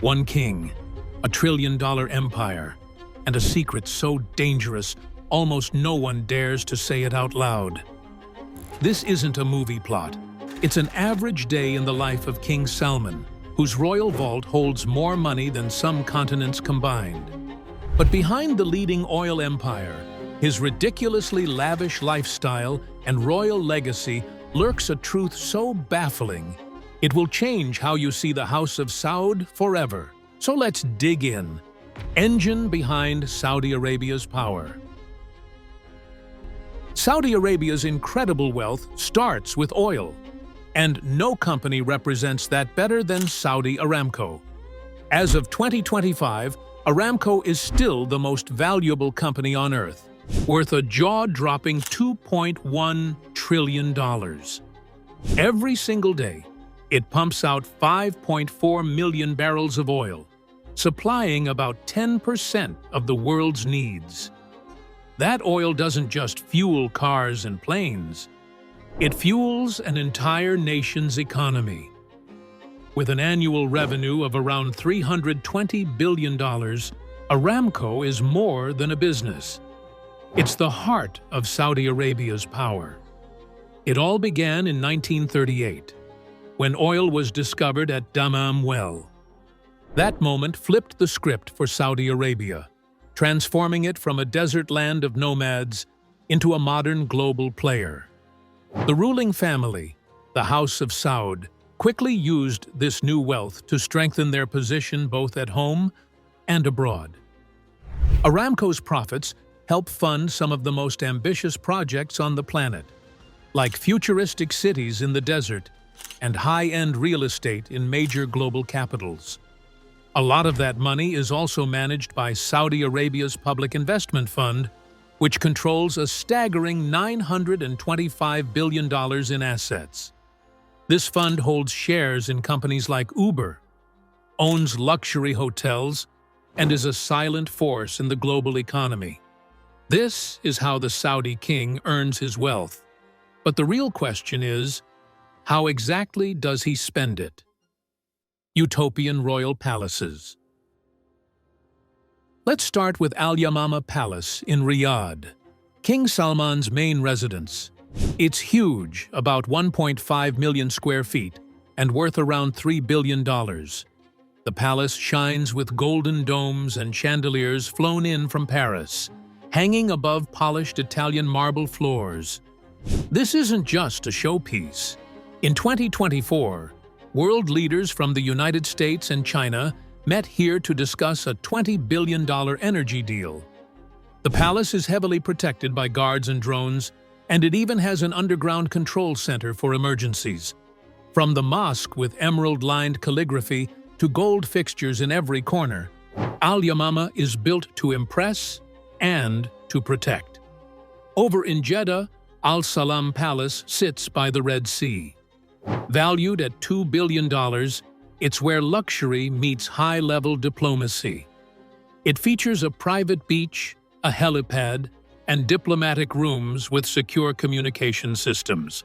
One king, a trillion-dollar empire, and a secret so dangerous almost no one dares to say it out loud. This isn't a movie plot. It's an average day in the life of King Salman, whose royal vault holds more money than some continents combined. But behind the leading oil empire, his ridiculously lavish lifestyle and royal legacy lurks a truth so baffling, it will change how you see the House of Saud forever. So let's dig in. Engine behind Saudi Arabia's power. Saudi Arabia's incredible wealth starts with oil, and no company represents that better than Saudi Aramco. As of 2025, Aramco is still the most valuable company on earth, worth a jaw-dropping $2.1 trillion. Every single day, it pumps out 5.4 million barrels of oil, supplying about 10% of the world's needs. That oil doesn't just fuel cars and planes. It fuels an entire nation's economy. With an annual revenue of around $320 billion, Aramco is more than a business. It's the heart of Saudi Arabia's power. It all began in 1938, when oil was discovered at Dammam Well. That moment flipped the script for Saudi Arabia, transforming it from a desert land of nomads into a modern global player. The ruling family, the House of Saud, quickly used this new wealth to strengthen their position both at home and abroad. Aramco's profits help fund some of the most ambitious projects on the planet, like futuristic cities in the desert and high-end real estate in major global capitals. A lot of that money is also managed by Saudi Arabia's Public Investment Fund, which controls a staggering $925 billion in assets. This fund holds shares in companies like Uber, owns luxury hotels, and is a silent force in the global economy. This is how the Saudi king earns his wealth. But the real question is, how exactly does he spend it? Utopian royal palaces. Let's start with Al Yamama Palace in Riyadh, King Salman's main residence. It's huge, about 1.5 million square feet, and worth around $3 billion. The palace shines with golden domes and chandeliers flown in from Paris, hanging above polished Italian marble floors. This isn't just a showpiece. In 2024, world leaders from the United States and China met here to discuss a $20 billion energy deal. The palace is heavily protected by guards and drones, and it even has an underground control center for emergencies. From the mosque with emerald-lined calligraphy to gold fixtures in every corner, Al Yamama is built to impress and to protect. Over in Jeddah, Al Salam Palace sits by the Red Sea. Valued at $2 billion, it's where luxury meets high-level diplomacy. It features a private beach, a helipad, and diplomatic rooms with secure communication systems.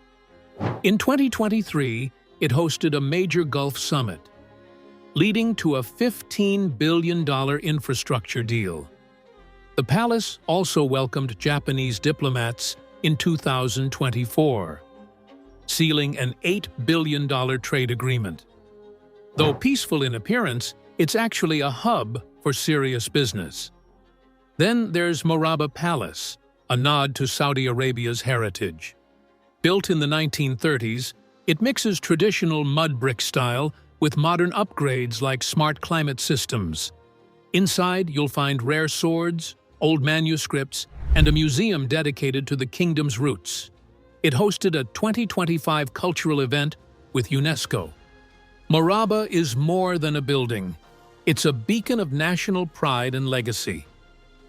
In 2023, it hosted a major Gulf summit, leading to a $15 billion infrastructure deal. The palace also welcomed Japanese diplomats in 2024, sealing an $8 billion trade agreement. Though peaceful in appearance, it's actually a hub for serious business. Then there's Murabba Palace, a nod to Saudi Arabia's heritage. Built in the 1930s, it mixes traditional mud brick style with modern upgrades like smart climate systems. Inside, you'll find rare swords, old manuscripts, and a museum dedicated to the kingdom's roots. It hosted a 2025 cultural event with UNESCO. Murabba is more than a building. It's a beacon of national pride and legacy.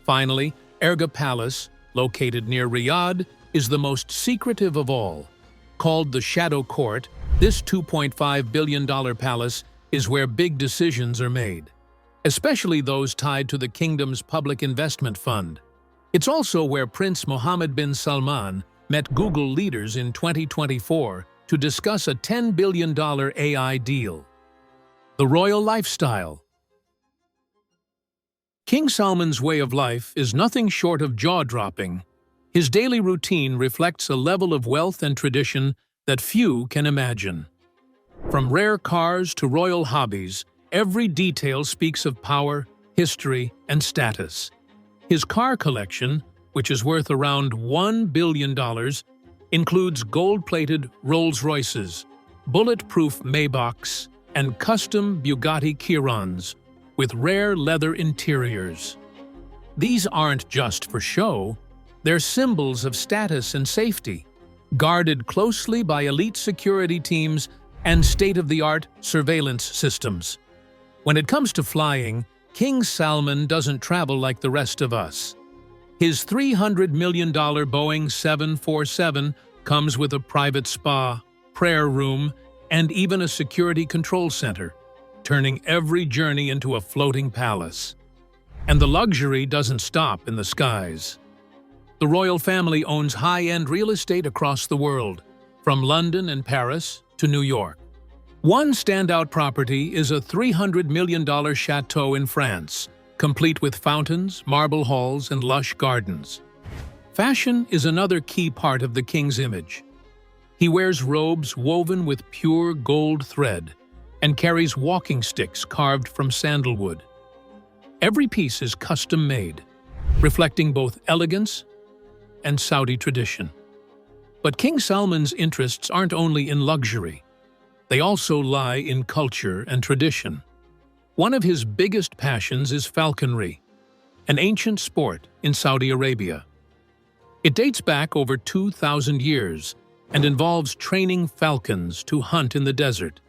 Finally, Erga Palace, located near Riyadh, is the most secretive of all. Called the Shadow Court, this $2.5 billion palace is where big decisions are made, especially those tied to the kingdom's Public Investment Fund. It's also where Prince Mohammed bin Salman met Google leaders in 2024 to discuss a $10 billion AI deal. The royal lifestyle. King Salman's way of life is nothing short of jaw-dropping. His daily routine reflects a level of wealth and tradition that few can imagine. From rare cars to royal hobbies, every detail speaks of power, history, and status. His car collection, which is worth around $1 billion, includes gold-plated Rolls-Royces, bulletproof Maybachs, and custom Bugatti Chirons with rare leather interiors. These aren't just for show, they're symbols of status and safety, guarded closely by elite security teams and state-of-the-art surveillance systems. When it comes to flying, King Salman doesn't travel like the rest of us. His $300 million Boeing 747 comes with a private spa, prayer room, and even a security control center, turning every journey into a floating palace. And the luxury doesn't stop in the skies. The royal family owns high-end real estate across the world, from London and Paris to New York. One standout property is a $300 million chateau in France, complete with fountains, marble halls, and lush gardens. Fashion is another key part of the king's image. He wears robes woven with pure gold thread and carries walking sticks carved from sandalwood. Every piece is custom-made, reflecting both elegance and Saudi tradition. But King Salman's interests aren't only in luxury. They also lie in culture and tradition. One of his biggest passions is falconry, an ancient sport in Saudi Arabia. It dates back over 2,000 years and involves training falcons to hunt in the desert.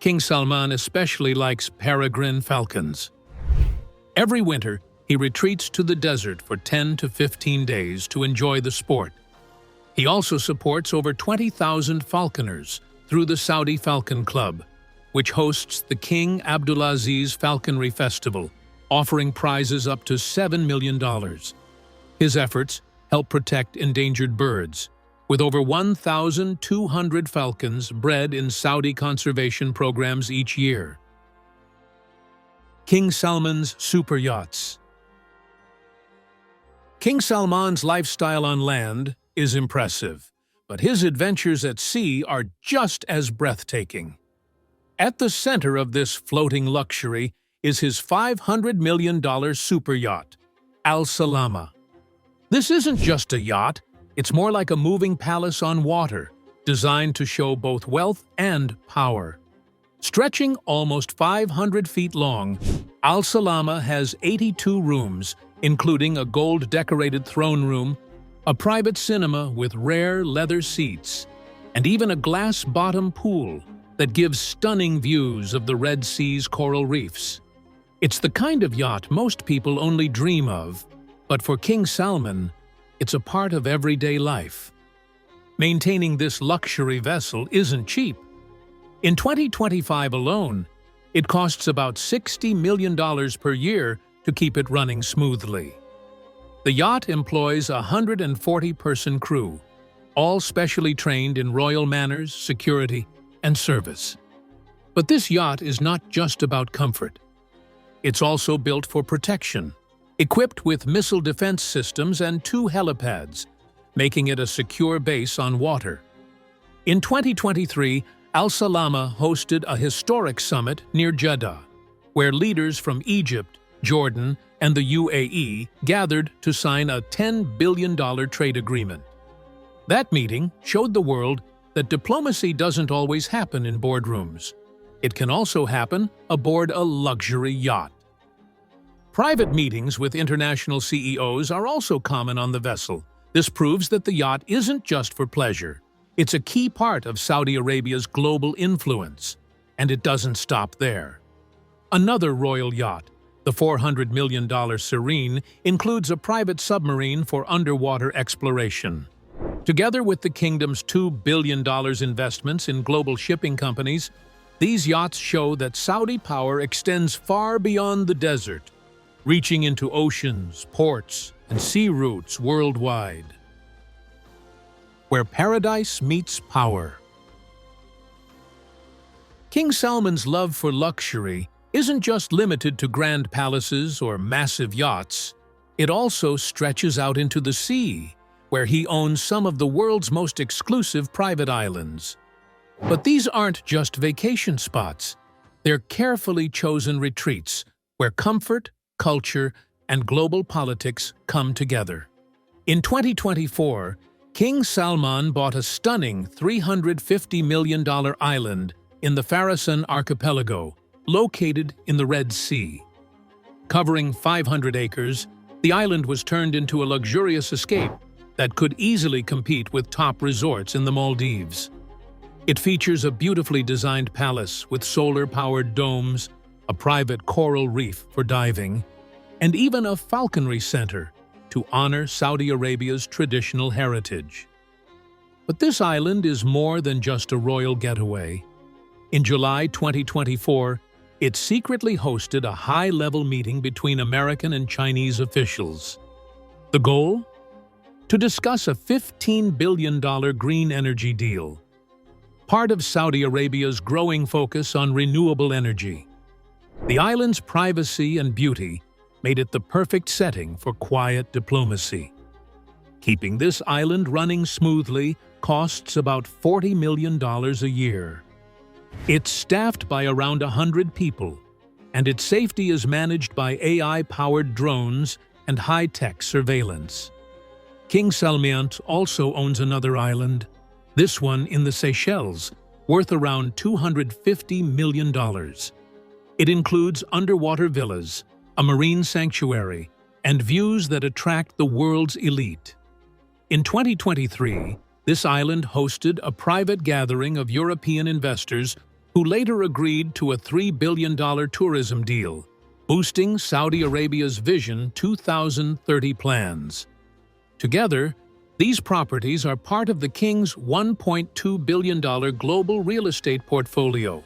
King Salman especially likes peregrine falcons. Every winter, he retreats to the desert for 10 to 15 days to enjoy the sport. He also supports over 20,000 falconers through the Saudi Falcon Club, which hosts the King Abdulaziz Falconry Festival, offering prizes up to $7 million. His efforts help protect endangered birds, with over 1,200 falcons bred in Saudi conservation programs each year. King Salman's superyachts. King Salman's lifestyle on land is impressive, but his adventures at sea are just as breathtaking. At the center of this floating luxury is his $500 million superyacht, Al Salama. This isn't just a yacht, it's more like a moving palace on water, designed to show both wealth and power. Stretching almost 500 feet long, Al Salama has 82 rooms, including a gold-decorated throne room, a private cinema with rare leather seats, and even a glass-bottom pool that gives stunning views of the Red Sea's coral reefs. It's the kind of yacht most people only dream of, but for King Salman, it's a part of everyday life. Maintaining this luxury vessel isn't cheap. In 2025 alone, it costs about $60 million per year to keep it running smoothly. The yacht employs a 140-person crew, all specially trained in royal manners, security, and service. But this yacht is not just about comfort. It's also built for protection, equipped with missile defense systems and 2 helipads, making it a secure base on water. In 2023, Al Salama hosted a historic summit near Jeddah, where leaders from Egypt, Jordan, and the UAE gathered to sign a $10 billion trade agreement. That meeting showed the world that diplomacy doesn't always happen in boardrooms. It can also happen aboard a luxury yacht. Private meetings with international CEOs are also common on the vessel. This proves that the yacht isn't just for pleasure. It's a key part of Saudi Arabia's global influence, and it doesn't stop there. Another royal yacht, the $400 million Serene, includes a private submarine for underwater exploration. Together with the kingdom's $2 billion investments in global shipping companies, these yachts show that Saudi power extends far beyond the desert, reaching into oceans, ports, and sea routes worldwide. Where paradise meets power. King Salman's love for luxury isn't just limited to grand palaces or massive yachts. It also stretches out into the sea, where he owns some of the world's most exclusive private islands. But these aren't just vacation spots. They're carefully chosen retreats where comfort, culture, and global politics come together. In 2024, King Salman bought a stunning $350 million island in the Farasan archipelago, located in the Red Sea. Covering 500 acres, the island was turned into a luxurious escape that could easily compete with top resorts in the Maldives. It features a beautifully designed palace with solar-powered domes, a private coral reef for diving, and even a falconry center to honor Saudi Arabia's traditional heritage. But this island is more than just a royal getaway. In July 2024, it secretly hosted a high-level meeting between American and Chinese officials. The goal? To discuss a $15 billion green energy deal, part of Saudi Arabia's growing focus on renewable energy. The island's privacy and beauty made it the perfect setting for quiet diplomacy. Keeping this island running smoothly costs about $40 million a year. It's staffed by around 100 people, and its safety is managed by AI-powered drones and high-tech surveillance. King Salman also owns another island, this one in the Seychelles, worth around $250 million. It includes underwater villas, a marine sanctuary, and views that attract the world's elite. In 2023, this island hosted a private gathering of European investors who later agreed to a $3 billion tourism deal, boosting Saudi Arabia's Vision 2030 plans. Together, these properties are part of the king's $1.2 billion global real estate portfolio.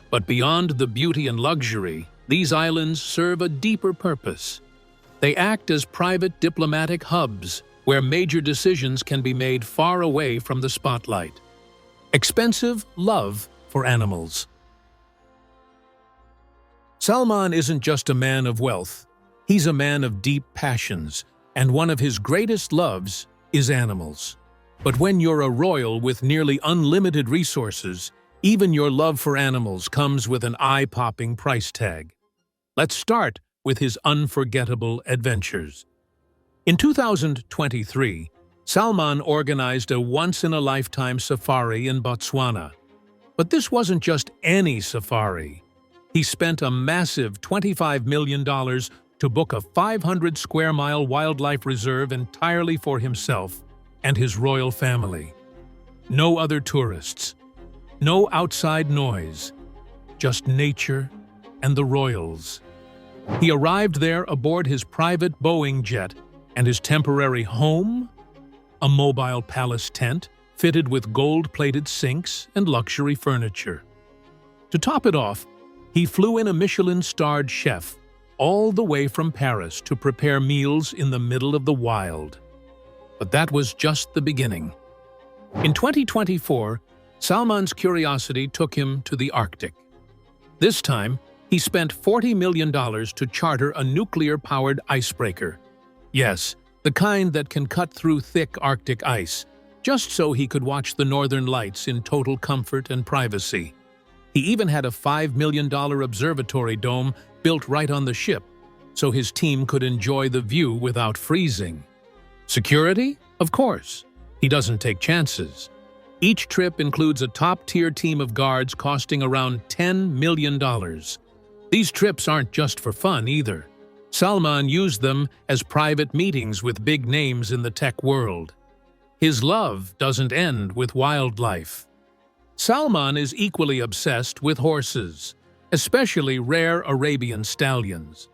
But beyond the beauty and luxury, these islands serve a deeper purpose. They act as private diplomatic hubs where major decisions can be made far away from the spotlight. Expensive love for animals. Salman isn't just a man of wealth. He's a man of deep passions, and one of his greatest loves is animals. But when you're a royal with nearly unlimited resources, even your love for animals comes with an eye-popping price tag. Let's start with his unforgettable adventures. In 2023, Salman organized a once-in-a-lifetime safari in Botswana. But this wasn't just any safari. He spent a massive $25 million to book a 500-square-mile wildlife reserve entirely for himself and his royal family. No other tourists, no outside noise, just nature and the royals. He arrived there aboard his private Boeing jet, and his temporary home, a mobile palace tent fitted with gold-plated sinks and luxury furniture. To top it off, he flew in a Michelin-starred chef all the way from Paris to prepare meals in the middle of the wild. But that was just the beginning. In 2024, Salman's curiosity took him to the Arctic. This time, he spent $40 million to charter a nuclear-powered icebreaker. Yes, the kind that can cut through thick Arctic ice, just so he could watch the northern lights in total comfort and privacy. He even had a $5 million observatory dome built right on the ship, so his team could enjoy the view without freezing. Security? Of course. He doesn't take chances. Each trip includes a top-tier team of guards costing around $10 million. These trips aren't just for fun either. Salman used them as private meetings with big names in the tech world. His love doesn't end with wildlife. Salman is equally obsessed with horses, especially rare Arabian stallions.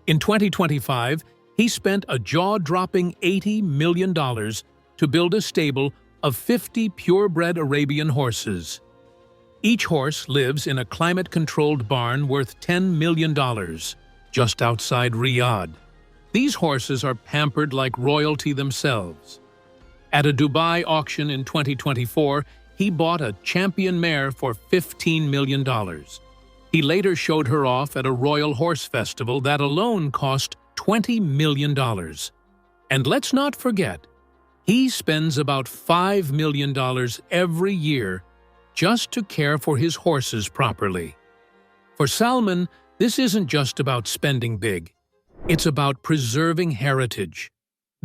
In 2025, he spent a jaw-dropping $80 million to build a stable of 50 purebred Arabian horses. Each horse lives in a climate-controlled barn worth $10 million, just outside Riyadh. These horses are pampered like royalty themselves. At a Dubai auction in 2024, he bought a champion mare for $15 million. He later showed her off at a royal horse festival that alone cost $20 million. And let's not forget, he spends about $5 million every year just to care for his horses properly. For Salman, this isn't just about spending big. It's about preserving heritage,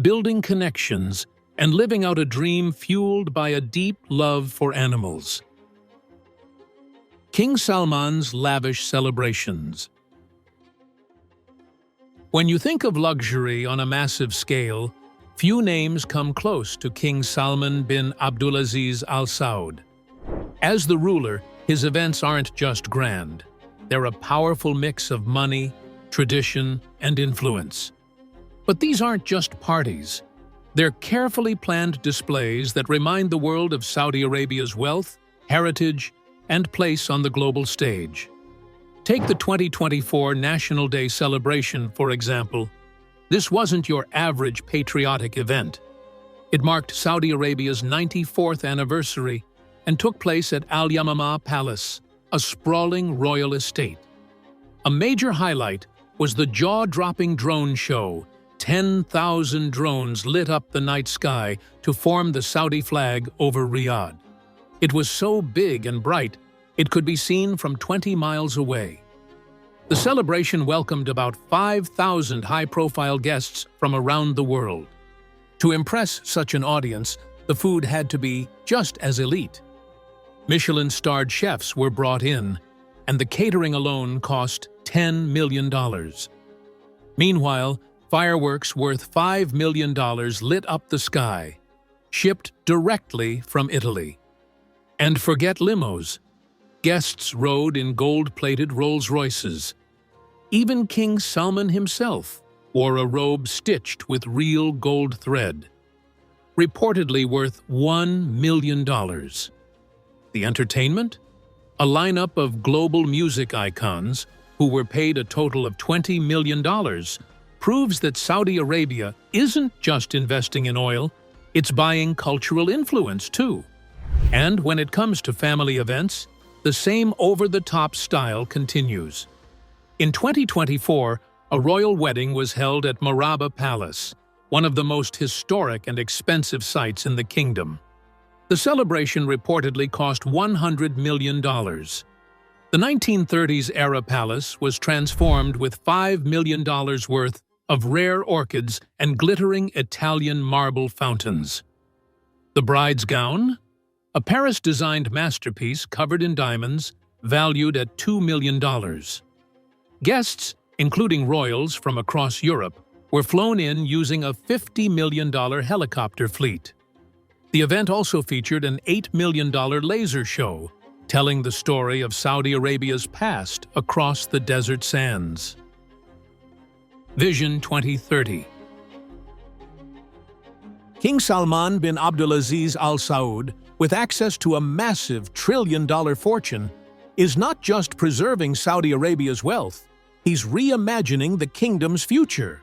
building connections, and living out a dream fueled by a deep love for animals. King Salman's lavish celebrations. When you think of luxury on a massive scale, few names come close to King Salman bin Abdulaziz Al Saud. As the ruler, his events aren't just grand. They're a powerful mix of money, tradition, and influence. But these aren't just parties. They're carefully planned displays that remind the world of Saudi Arabia's wealth, heritage, and place on the global stage. Take the 2024 National Day celebration, for example. This wasn't your average patriotic event. It marked Saudi Arabia's 94th anniversary and took place at Al Yamamah Palace, a sprawling royal estate. A major highlight was the jaw-dropping drone show. 10,000 drones lit up the night sky to form the Saudi flag over Riyadh. It was so big and bright, it could be seen from 20 miles away. The celebration welcomed about 5,000 high-profile guests from around the world. To impress such an audience, the food had to be just as elite. Michelin-starred chefs were brought in, and the catering alone cost $10 million. Meanwhile, fireworks worth $5 million lit up the sky, shipped directly from Italy. And forget limos. Guests rode in gold-plated Rolls-Royces. Even King Salman himself wore a robe stitched with real gold thread, reportedly worth $1 million. The entertainment? A lineup of global music icons who were paid a total of $20 million proves that Saudi Arabia isn't just investing in oil, it's buying cultural influence too. And when it comes to family events, the same over-the-top style continues. In 2024, a royal wedding was held at Maraba Palace, one of the most historic and expensive sites in the kingdom. The celebration reportedly cost $100 million. The 1930s-era palace was transformed with $5 million worth of rare orchids and glittering Italian marble fountains. The bride's gown? A Paris-designed masterpiece covered in diamonds, valued at $2 million. Guests, including royals from across Europe, were flown in using a $50 million helicopter fleet. The event also featured an $8 million laser show, telling the story of Saudi Arabia's past across the desert sands. Vision 2030. King Salman bin Abdulaziz Al Saud, with access to a massive trillion-dollar fortune, is not just preserving Saudi Arabia's wealth, he's reimagining the kingdom's future.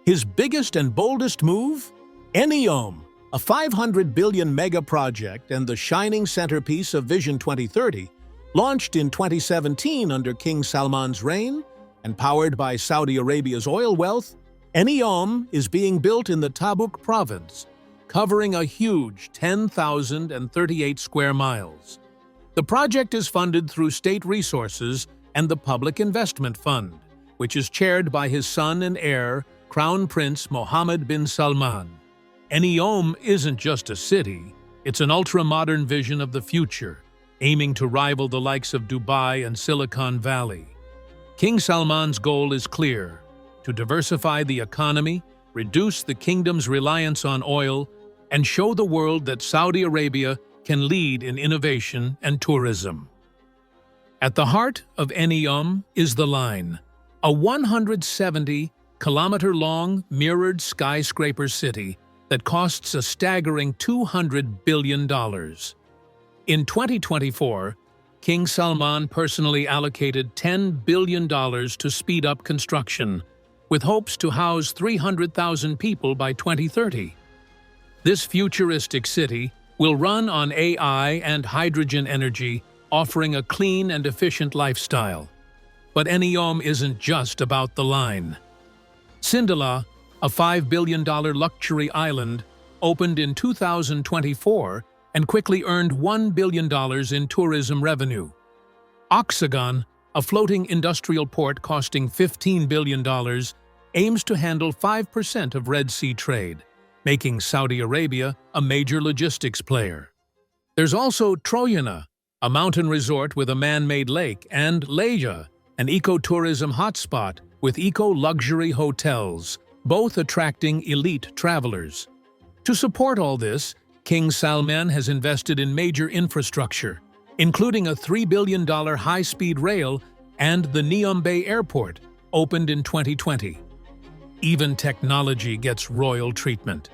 His biggest and boldest move? NEOM, a $500 billion mega-project and the shining centerpiece of Vision 2030, launched in 2017 under King Salman's reign and powered by Saudi Arabia's oil wealth, NEOM is being built in the Tabuk province, covering a huge 10,038 square miles. The project is funded through state resources and the Public Investment Fund, which is chaired by his son and heir, Crown Prince Mohammed bin Salman. NEOM isn't just a city, it's an ultra-modern vision of the future, aiming to rival the likes of Dubai and Silicon Valley. King Salman's goal is clear: to diversify the economy, reduce the kingdom's reliance on oil, and show the world that Saudi Arabia can lead in innovation and tourism. At the heart of NEOM is the Line, a 170-kilometer-long mirrored skyscraper city that costs a staggering $200 billion. In 2024, King Salman personally allocated $10 billion to speed up construction, with hopes to house 300,000 people by 2030. This futuristic city will run on AI and hydrogen energy, offering a clean and efficient lifestyle. But Neom isn't just about the line. Sindalah, a $5 billion luxury island, opened in 2024 and quickly earned $1 billion in tourism revenue. Oxagon, a floating industrial port costing $15 billion, aims to handle 5% of Red Sea trade, making Saudi Arabia a major logistics player. There's also Troyana, a mountain resort with a man-made lake, and Leja, an ecotourism hotspot with eco-luxury hotels, both attracting elite travelers. To support all this, King Salman has invested in major infrastructure, including a $3 billion high-speed rail and the Neom Bay Airport, opened in 2020. Even technology gets royal treatment.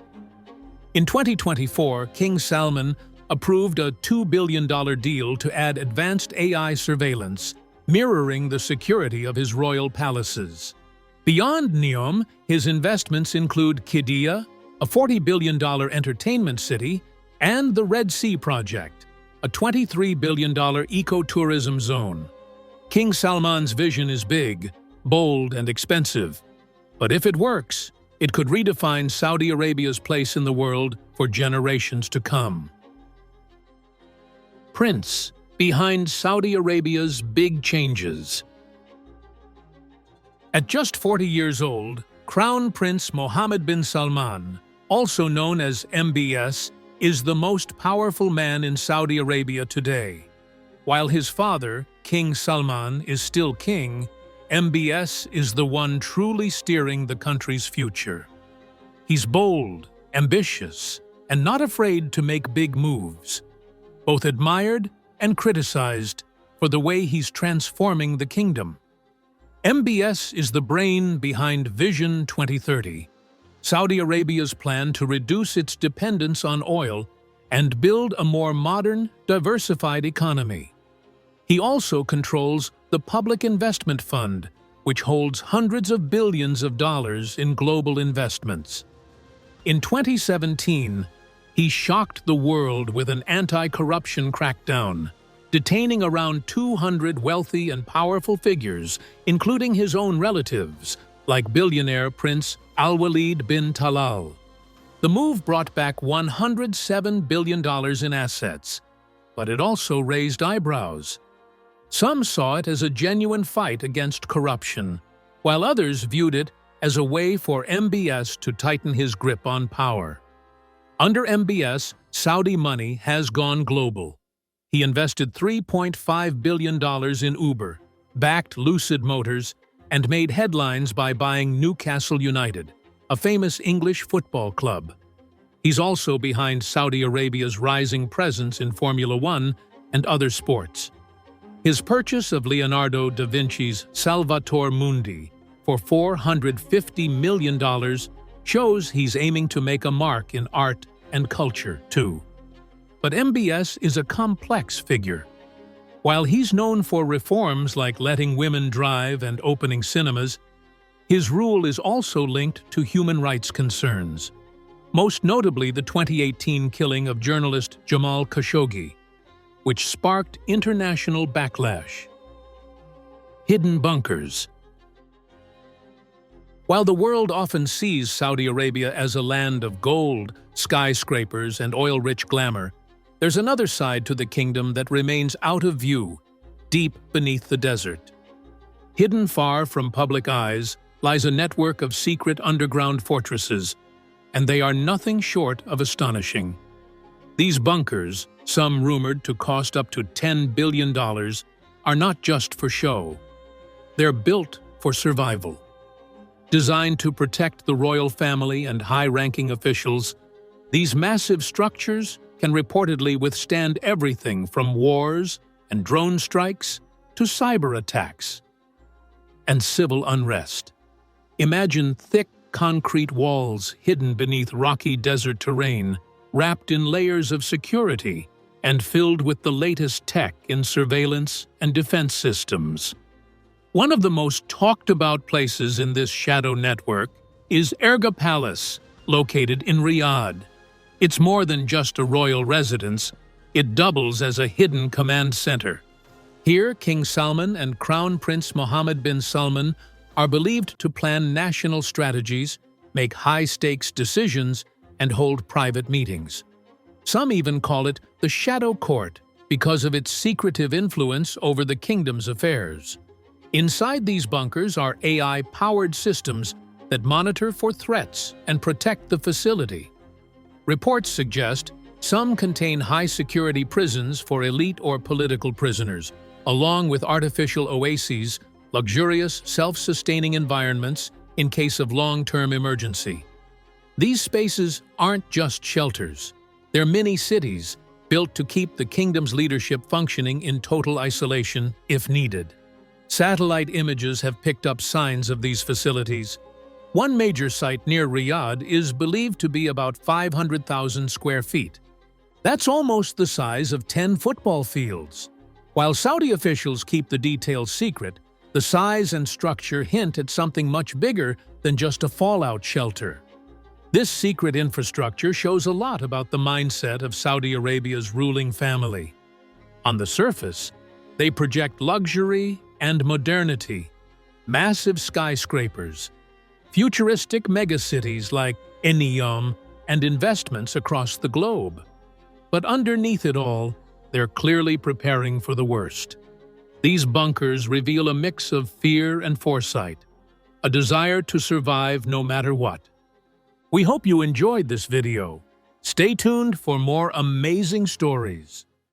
In 2024, King Salman approved a $2 billion deal to add advanced AI surveillance, mirroring the security of his royal palaces. Beyond Neom, his investments include Qiddiya, a $40 billion entertainment city, and the Red Sea Project, a $23 billion ecotourism zone. King Salman's vision is big, bold, and expensive. But if it works, it could redefine Saudi Arabia's place in the world for generations to come. Prince behind Saudi Arabia's big changes. At just 40 years old, Crown Prince Mohammed bin Salman, also known as MBS, is the most powerful man in Saudi Arabia today. While his father, King Salman, is still king, MBS is the one truly steering the country's future. He's bold, ambitious, and not afraid to make big moves, both admired and criticized for the way he's transforming the kingdom. MBS is the brain behind Vision 2030, Saudi Arabia's plan to reduce its dependence on oil and build a more modern, diversified economy. He also controls the Public Investment Fund, which holds hundreds of billions of dollars in global investments. In 2017, he shocked the world with an anti-corruption crackdown, detaining around 200 wealthy and powerful figures, including his own relatives, like billionaire Prince Al-Walid bin Talal. The move brought back $107 billion in assets, but it also raised eyebrows. Some saw it as a genuine fight against corruption, while others viewed it as a way for MBS to tighten his grip on power. Under MBS, Saudi money has gone global. He invested $3.5 billion in Uber, backed Lucid Motors, and made headlines by buying Newcastle United, a famous English football club. He's also behind Saudi Arabia's rising presence in Formula One and other sports. His purchase of Leonardo da Vinci's Salvator Mundi for $450 million shows he's aiming to make a mark in art and culture, too. But MBS is a complex figure. While he's known for reforms like letting women drive and opening cinemas, his rule is also linked to human rights concerns, most notably the 2018 killing of journalist Jamal Khashoggi, which sparked international backlash. Hidden bunkers. While the world often sees Saudi Arabia as a land of gold, skyscrapers, and oil-rich glamour, there's another side to the kingdom that remains out of view, deep beneath the desert. Hidden far from public eyes lies a network of secret underground fortresses, and they are nothing short of astonishing. These bunkers, some rumored to cost up to $10 billion, are not just for show. They're built for survival. Designed to protect the royal family and high-ranking officials, these massive structures can reportedly withstand everything from wars and drone strikes to cyber attacks and civil unrest. Imagine thick concrete walls hidden beneath rocky desert terrain, wrapped in layers of security and filled with the latest tech in surveillance and defense systems. One of the most talked-about places in this shadow network is Erga Palace, located in Riyadh. It's more than just a royal residence, it doubles as a hidden command center. Here, King Salman and Crown Prince Mohammed bin Salman are believed to plan national strategies, make high-stakes decisions, and hold private meetings. Some even call it the Shadow Court because of its secretive influence over the kingdom's affairs. Inside these bunkers are AI-powered systems that monitor for threats and protect the facility. Reports suggest some contain high-security prisons for elite or political prisoners, along with artificial oases, luxurious, self-sustaining environments in case of long-term emergency. These spaces aren't just shelters. They're mini-cities built to keep the kingdom's leadership functioning in total isolation if needed. Satellite images have picked up signs of these facilities. One major site near Riyadh is believed to be about 500,000 square feet. That's almost the size of 10 football fields. While Saudi officials keep the details secret, the size and structure hint at something much bigger than just a fallout shelter. This secret infrastructure shows a lot about the mindset of Saudi Arabia's ruling family. On the surface, they project luxury and modernity, massive skyscrapers, futuristic megacities like Neom, and investments across the globe. But underneath it all, they're clearly preparing for the worst. These bunkers reveal a mix of fear and foresight, a desire to survive no matter what. We hope you enjoyed this video. Stay tuned for more amazing stories.